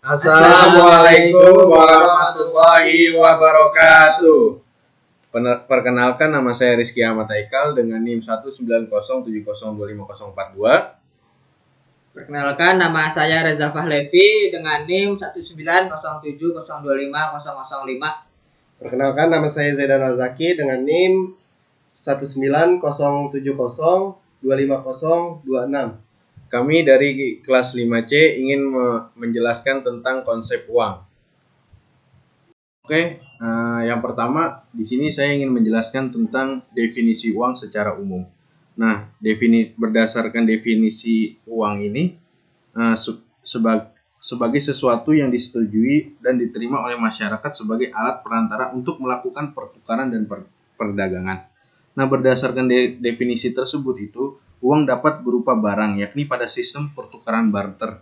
Assalamualaikum warahmatullahi wabarakatuh. Perkenalkan, nama saya Rizky Ahmad Haikal dengan NIM 19070250042. Perkenalkan, nama saya Reza Fahlevi dengan NIM 19070250005. Perkenalkan, nama saya Zaidan Al-Zaki dengan NIM 19070250026. Kami dari kelas 5C ingin menjelaskan tentang konsep uang. Yang pertama di sini saya ingin menjelaskan tentang definisi uang secara umum. Nah, berdasarkan definisi uang ini sebagai sesuatu yang disetujui dan diterima oleh masyarakat sebagai alat perantara untuk melakukan pertukaran dan perdagangan. Nah, berdasarkan definisi tersebut itu, uang dapat berupa barang, yakni pada sistem pertukaran barter.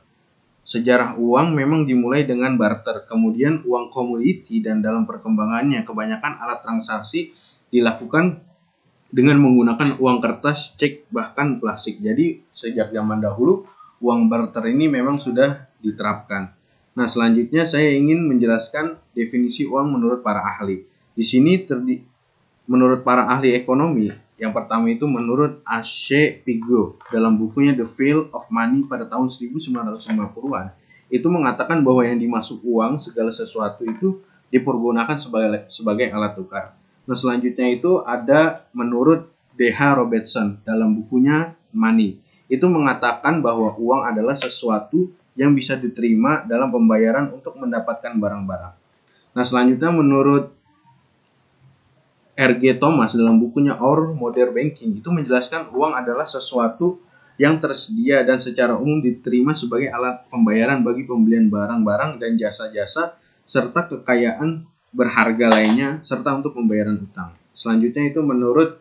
Sejarah uang memang dimulai dengan barter, kemudian uang komoditi, dan dalam perkembangannya kebanyakan alat transaksi dilakukan dengan menggunakan uang kertas, cek, bahkan plastik. Jadi sejak zaman dahulu uang barter ini memang sudah diterapkan. Nah, selanjutnya saya ingin menjelaskan definisi uang menurut para ahli. Di sini menurut para ahli ekonomi, yang pertama itu menurut A.C. Pigo dalam bukunya The Field of Money pada tahun 1950-an, itu mengatakan bahwa yang dimaksud uang segala sesuatu itu dipergunakan sebagai alat tukar. Nah, selanjutnya itu ada menurut D.H. Robertson dalam bukunya Money. Itu mengatakan bahwa uang adalah sesuatu yang bisa diterima dalam pembayaran untuk mendapatkan barang-barang. Nah, selanjutnya menurut R.G. Thomas dalam bukunya Our Modern Banking itu menjelaskan uang adalah sesuatu yang tersedia dan secara umum diterima sebagai alat pembayaran bagi pembelian barang-barang dan jasa-jasa serta kekayaan berharga lainnya serta untuk pembayaran utang. Selanjutnya itu menurut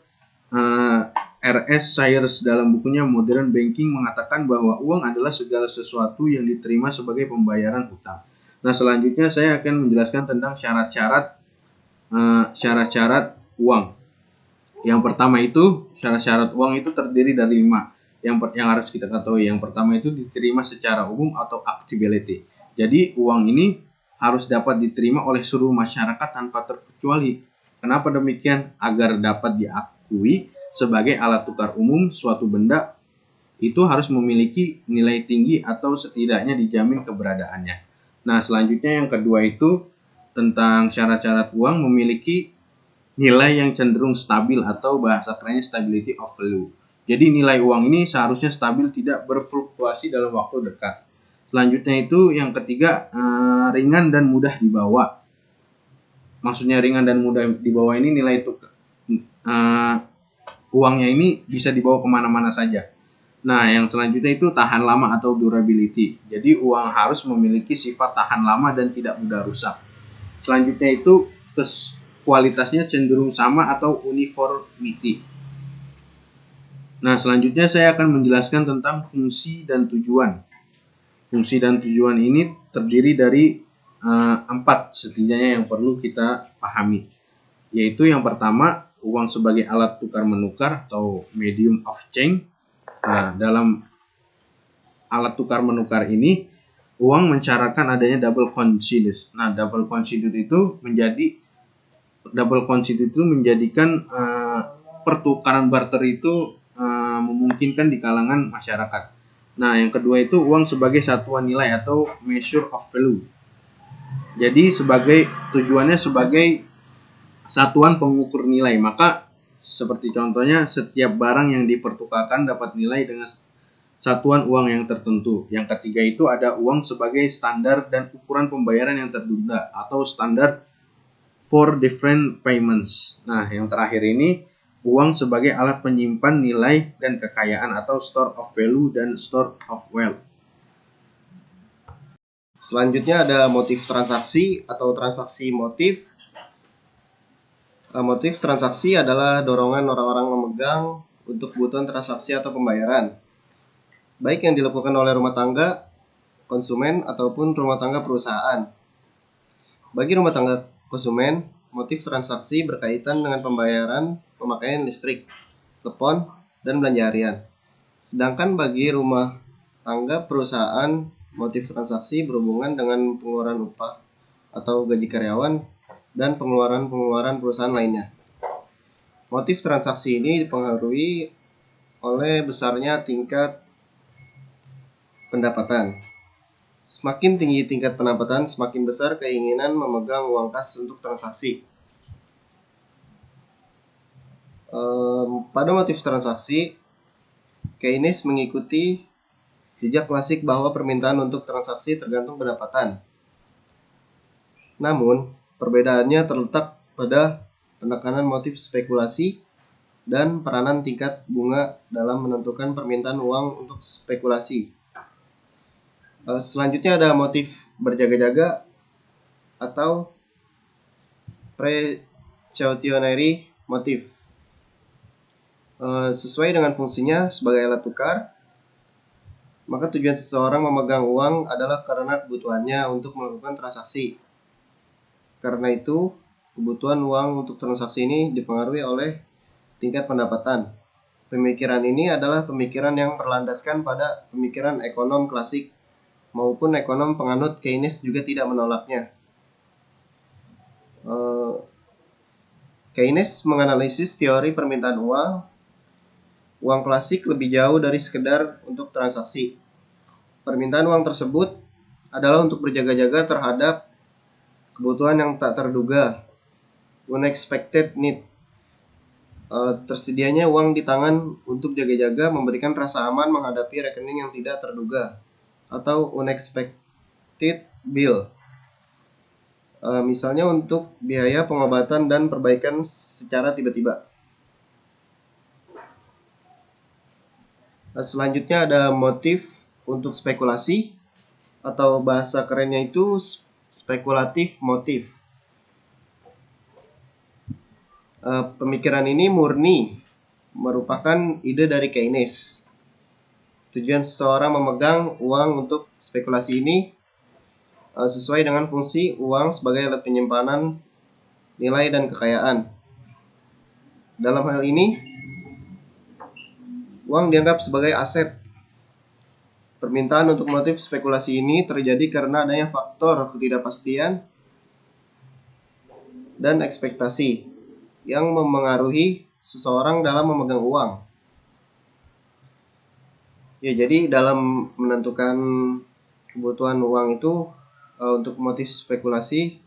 R.S. Sayers dalam bukunya Modern Banking mengatakan bahwa uang adalah segala sesuatu yang diterima sebagai pembayaran utang. Nah, selanjutnya saya akan menjelaskan tentang syarat-syarat uang. Yang pertama itu syarat-syarat uang itu terdiri dari 5 yang harus kita ketahui. Yang pertama itu diterima secara umum atau acceptability. Jadi uang ini harus dapat diterima oleh seluruh masyarakat tanpa terkecuali. Kenapa demikian? Agar dapat diakui sebagai alat tukar umum, suatu benda itu harus memiliki nilai tinggi atau setidaknya dijamin keberadaannya. Nah, selanjutnya yang kedua itu tentang syarat-syarat uang memiliki nilai yang cenderung stabil atau bahasa kerennya stability of value. Jadi nilai uang ini seharusnya stabil, tidak berfluktuasi dalam waktu dekat. Selanjutnya itu yang ketiga, ringan dan mudah dibawa. Maksudnya ringan dan mudah dibawa ini nilai tukar uangnya ini bisa dibawa kemana-mana saja. Nah, yang selanjutnya itu tahan lama atau durability. Jadi uang harus memiliki sifat tahan lama dan tidak mudah rusak. Selanjutnya itu kualitasnya cenderung sama atau uniformity. Nah, selanjutnya saya akan menjelaskan tentang fungsi dan tujuan. Fungsi dan tujuan ini terdiri dari 4 setidaknya yang perlu kita pahami. Yaitu yang pertama, uang sebagai alat tukar menukar atau medium of change. Nah, dalam alat tukar menukar ini, uang mensyaratkan adanya double constitute. Nah, double constitute itu menjadikan pertukaran barter itu memungkinkan di kalangan masyarakat. Nah, yang kedua itu uang sebagai satuan nilai atau measure of value. Jadi tujuannya sebagai satuan pengukur nilai. Maka seperti contohnya setiap barang yang dipertukarkan dapat nilai dengan satuan uang yang tertentu. Yang ketiga itu ada uang sebagai standar dan ukuran pembayaran yang tertunda atau standar for different payments. Nah, yang terakhir ini uang sebagai alat penyimpan nilai dan kekayaan atau store of value dan store of wealth. Selanjutnya ada motif transaksi atau transaksi motif. Motif transaksi adalah dorongan orang-orang memegang untuk kebutuhan transaksi atau pembayaran, baik yang dilakukan oleh rumah tangga, konsumen, ataupun rumah tangga perusahaan. Bagi rumah tangga konsumen, motif transaksi berkaitan dengan pembayaran pemakaian listrik, telepon, dan belanja harian. Sedangkan bagi rumah tangga perusahaan motif transaksi berhubungan dengan pengeluaran upah atau gaji karyawan dan pengeluaran perusahaan lainnya. Motif transaksi ini dipengaruhi oleh besarnya tingkat pendapatan. Semakin tinggi tingkat pendapatan, semakin besar keinginan memegang uang kas untuk transaksi. Pada motif transaksi, Keynes mengikuti jejak klasik bahwa permintaan untuk transaksi tergantung pendapatan. Namun, perbedaannya terletak pada penekanan motif spekulasi dan peranan tingkat bunga dalam menentukan permintaan uang untuk spekulasi. Selanjutnya ada motif berjaga-jaga atau precautionary motif. Sesuai dengan fungsinya sebagai alat tukar, maka tujuan seseorang memegang uang adalah karena kebutuhannya untuk melakukan transaksi. Karena itu, kebutuhan uang untuk transaksi ini dipengaruhi oleh tingkat pendapatan. Pemikiran ini adalah pemikiran yang berlandaskan pada pemikiran ekonom klasik maupun ekonom penganut Keynes juga tidak menolaknya. Keynes menganalisis teori permintaan uang. Uang klasik lebih jauh dari sekedar untuk transaksi. Permintaan uang tersebut adalah untuk berjaga-jaga terhadap kebutuhan yang tak terduga, unexpected need. Tersedianya uang di tangan untuk jaga-jaga memberikan rasa aman menghadapi rekening yang tidak terduga atau unexpected bill. Misalnya untuk biaya pengobatan dan perbaikan secara tiba-tiba. Selanjutnya ada motif untuk spekulasi atau bahasa kerennya itu spekulatif motif. Pemikiran ini murni merupakan ide dari Keynes. Tujuan seseorang memegang uang untuk spekulasi ini sesuai dengan fungsi uang sebagai alat penyimpanan nilai dan kekayaan. Dalam hal ini, uang dianggap sebagai aset. Permintaan untuk motif spekulasi ini terjadi karena adanya faktor ketidakpastian dan ekspektasi yang memengaruhi seseorang dalam memegang uang. Ya, jadi dalam menentukan kebutuhan uang itu untuk motif spekulasi,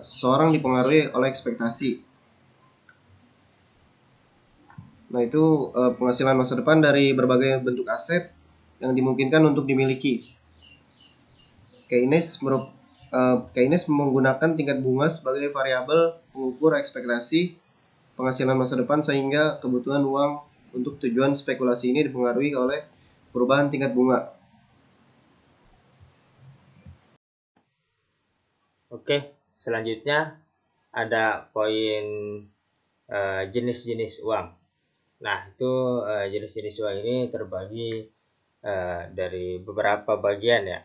seseorang dipengaruhi oleh ekspektasi. Nah, itu penghasilan masa depan dari berbagai bentuk aset yang dimungkinkan untuk dimiliki. Keynes menggunakan tingkat bunga sebagai variabel pengukur ekspektasi penghasilan masa depan sehingga kebutuhan uang untuk tujuan spekulasi ini dipengaruhi oleh perubahan tingkat bunga. Oke, selanjutnya ada poin jenis-jenis uang. Nah, itu jenis-jenis uang ini terbagi dari beberapa bagian ya.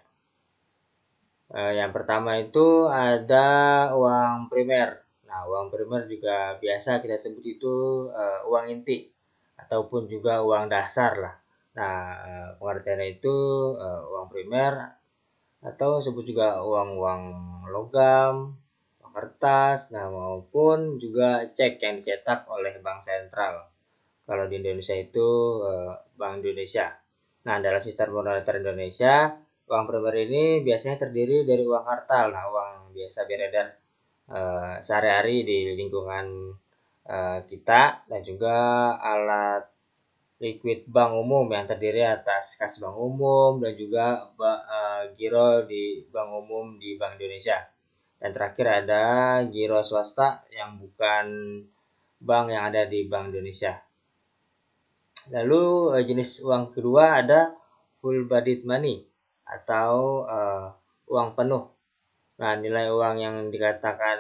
Yang pertama itu ada uang primer. Nah, uang primer juga biasa kita sebut itu uang inti ataupun juga uang dasar lah. Nah, pengertiannya itu uang primer atau sebut juga uang-uang logam, uang kertas, nah maupun juga cek yang dicetak oleh bank sentral. Kalau di Indonesia itu Bank Indonesia. Nah, dalam sistem moneter Indonesia, uang primer ini biasanya terdiri dari uang kartal. Nah, uang biasa beredar sehari-hari di lingkungan kita dan juga alat liquid bank umum yang terdiri atas kas bank umum dan juga giro di bank umum di Bank Indonesia. Dan terakhir ada giro swasta yang bukan bank yang ada di Bank Indonesia. Lalu jenis uang kedua ada full bodied money atau uang penuh. Nah, nilai uang yang dikatakan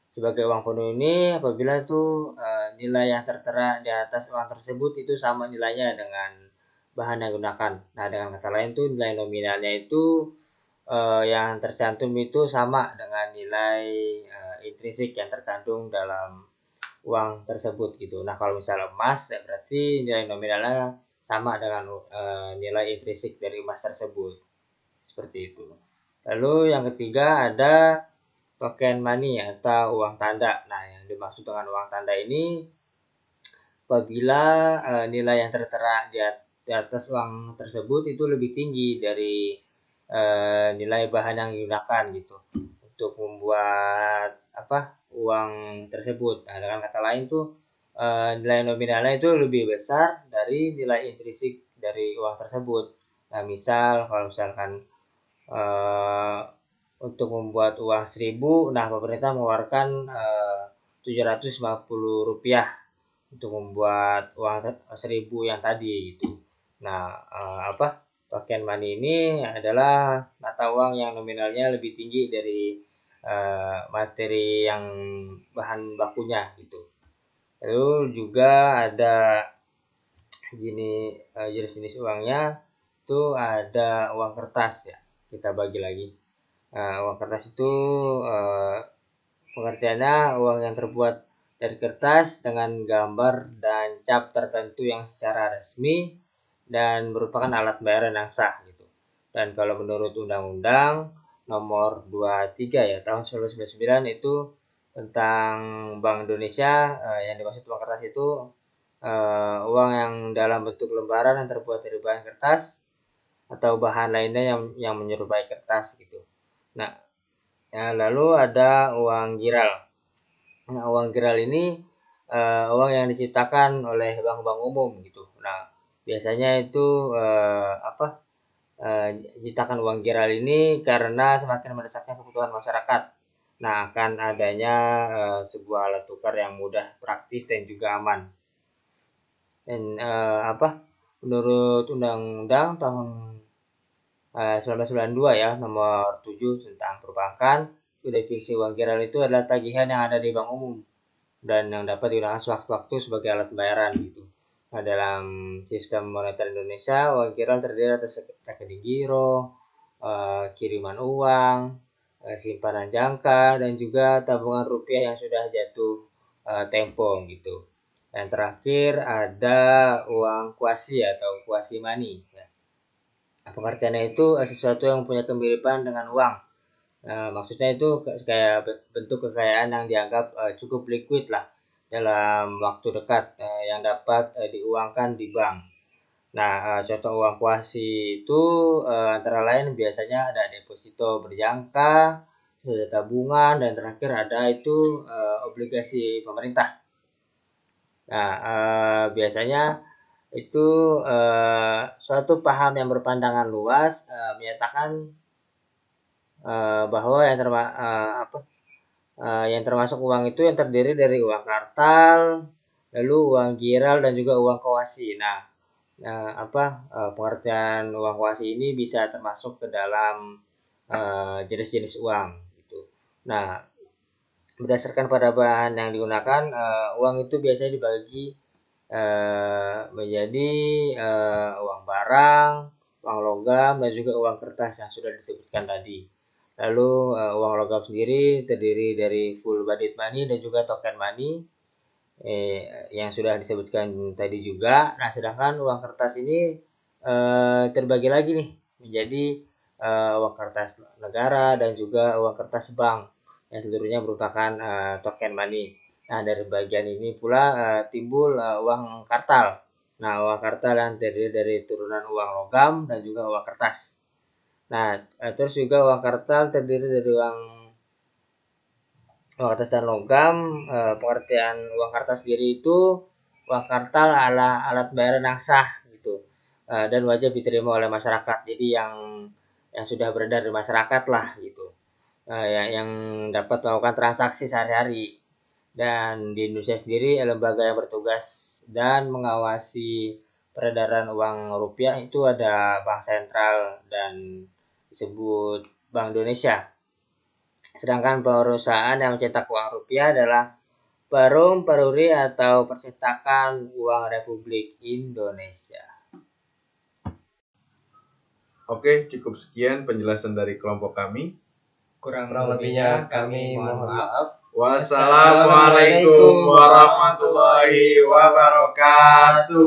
sebagai uang penuh ini apabila itu nilai yang tertera di atas uang tersebut itu sama nilainya dengan bahan yang digunakan. Nah, dengan kata lain tuh nilai nominalnya itu yang tercantum itu sama dengan nilai intrinsik yang terkandung dalam uang tersebut gitu. Nah, kalau misalnya emas ya berarti nilai nominalnya sama dengan nilai intrinsik dari emas tersebut. Seperti itu. Lalu yang ketiga ada token money atau uang tanda. Nah, yang dimaksud dengan uang tanda ini apabila nilai yang tertera di atas uang tersebut itu lebih tinggi dari nilai bahan yang digunakan gitu untuk membuat uang tersebut. Nah, dengan kata lain tuh nilai nominalnya itu lebih besar dari nilai intrinsik dari uang tersebut. Nah, misal kalau misalkan untuk membuat uang 1.000, nah pemerintah mengeluarkan 750 rupiah untuk membuat uang 1.000 yang tadi gitu. Nah, token money ini adalah mata uang yang nominalnya lebih tinggi dari materi yang bahan bakunya gitu. Lalu juga ada jenis uangnya itu ada uang kertas ya. Kita bagi lagi. Uang kertas itu pengertiannya uang yang terbuat dari kertas dengan gambar dan cap tertentu yang secara resmi dan merupakan alat bayaran yang sah gitu. Dan kalau menurut Undang-Undang Nomor 23 ya tahun 1999 itu tentang Bank Indonesia, yang dimaksud uang kertas itu uang yang dalam bentuk lembaran yang terbuat dari bahan kertas atau bahan lainnya yang menyerupai kertas gitu. Nah, lalu ada uang giral. Nah, uang giral ini uang yang diciptakan oleh bank-bank umum gitu. Nah, biasanya itu ciptakan uang giral ini karena semakin mendesaknya kebutuhan masyarakat. Nah, akan adanya sebuah alat tukar yang mudah, praktis dan juga aman. Dan menurut Undang-Undang tahun 1992 ya nomor 7 tentang perbankan, definisi uang giral itu adalah tagihan yang ada di bank umum dan yang dapat digunakan sewaktu-waktu sebagai alat pembayaran gitu. Nah, dalam sistem moneter Indonesia, uang giral terdiri atas rekening giro, kiriman uang, simpanan jangka, dan juga tabungan rupiah yang sudah jatuh tempo gitu. Dan terakhir ada uang kuasi atau kuasi money. Pengertiannya itu sesuatu yang punya kemiripan dengan uang. Maksudnya itu kayak bentuk kekayaan yang dianggap cukup liquid lah dalam waktu dekat yang dapat diuangkan di bank. Nah, contoh uang kuasi itu antara lain biasanya ada deposito berjangka, ada tabungan, dan terakhir ada itu obligasi pemerintah. Nah, biasanya itu suatu paham yang berpandangan luas menyatakan bahwa yang termasuk uang itu yang terdiri dari uang kartal, lalu uang giral dan juga uang kuasi. Nah, pengertian uang kuasi ini bisa termasuk ke dalam jenis-jenis uang gitu. Nah, berdasarkan pada bahan yang digunakan, uang itu biasanya dibagi menjadi uang barang, uang logam, dan juga uang kertas yang sudah disebutkan tadi. Lalu uang logam sendiri terdiri dari full bodied money dan juga token money yang sudah disebutkan tadi juga. Nah, sedangkan uang kertas ini terbagi lagi nih menjadi uang kertas negara dan juga uang kertas bank yang seluruhnya merupakan token money. Nah, dari bagian ini pula timbul uang kartal. Nah, uang kartal yang terdiri dari turunan uang logam dan juga uang kertas. Nah, terus juga uang kartal terdiri dari uang kertas dan logam. Pengertian uang kertas sendiri itu uang kartal adalah alat bayaran yang sah gitu dan wajib diterima oleh masyarakat. Jadi yang sudah beredar di masyarakat lah gitu, yang dapat melakukan transaksi sehari-hari. Dan di Indonesia sendiri lembaga yang bertugas dan mengawasi peredaran uang rupiah itu ada Bank Sentral dan disebut Bank Indonesia. Sedangkan perusahaan yang mencetak uang rupiah adalah Perum Peruri atau Percetakan Uang Republik Indonesia. Oke, cukup sekian penjelasan dari kelompok kami. Kurang lebihnya kami mohon maaf. Wassalamualaikum warahmatullahi wabarakatuh.